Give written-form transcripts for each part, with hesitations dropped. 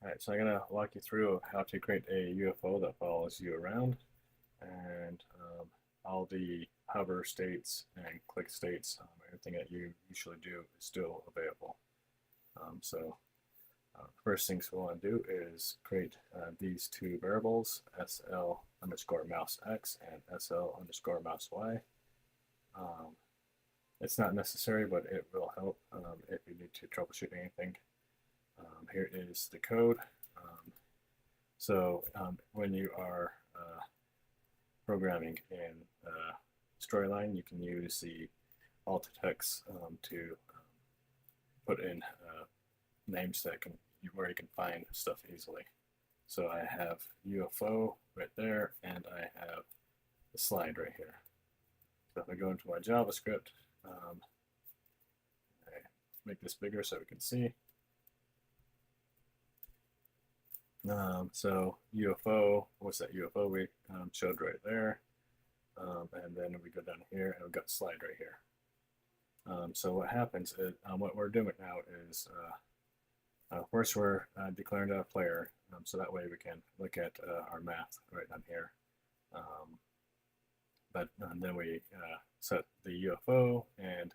Alright, so I'm going to walk you through how to create a UFO that follows you around, and all the hover states and click states, everything that you usually do is still available. First things we want to do is create these two variables, SL underscore mouse X and SL underscore mouse Y. It's not necessary, but it will help if you need to troubleshoot anything. Here is the code. When you are programming in Storyline, you can use the alt text to put in names that where you can find stuff easily. So I have UFO right there, and I have the slide right here. So if I go into my JavaScript, I make this bigger so we can see. So UFO, what's that UFO we showed right there, and then we go down here and we've got slide right here. So what happens is, what we're doing now is, first we're declaring a player, so that way we can look at our math right down here. Then we set the UFO, and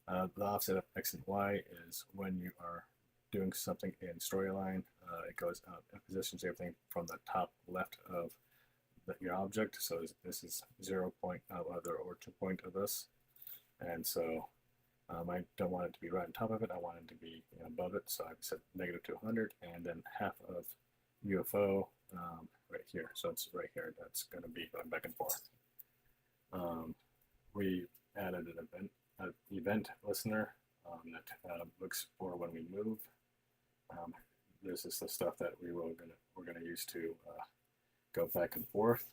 the offset of X and Y is when you are doing something in Storyline, it goes up and positions everything from the top left of your object. So this is 0 point or 2 point of this, and so I don't want it to be right on top of it. I want it to be above it. So I've set -200, and then half of UFO right here. So it's right here. That's going to be going back and forth. We added an event listener that looks for when we move. This is the stuff that we're gonna use to go back and forth.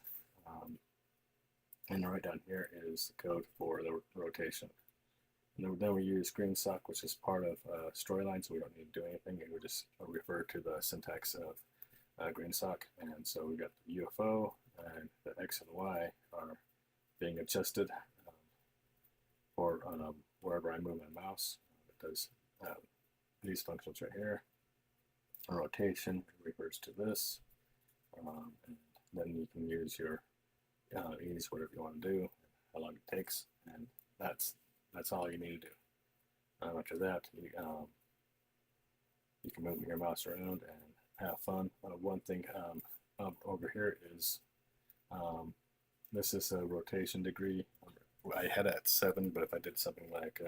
And right down here is the code for the rotation. And then we use GreenSock, which is part of Storyline, so we don't need to do anything. We just refer to the syntax of GreenSock. And so we got the UFO, and the X and Y are being adjusted for wherever I move my mouse. It does these functions right here. A rotation refers to this, and then you can use your ease, whatever you want to do, how long it takes, and that's all you need to do. After that, you can move your mouse around and have fun. One thing over here is this is a rotation degree. I had it at 7, but if I did something like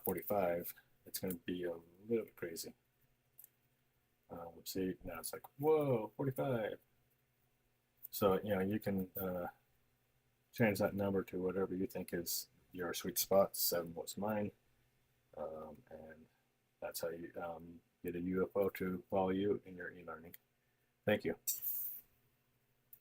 45, it's going to be a little bit crazy. See, now it's like, whoa, 45. So, you can change that number to whatever you think is your sweet spot. 7 was mine. And that's how you get a UFO to follow you in your e-learning. Thank you.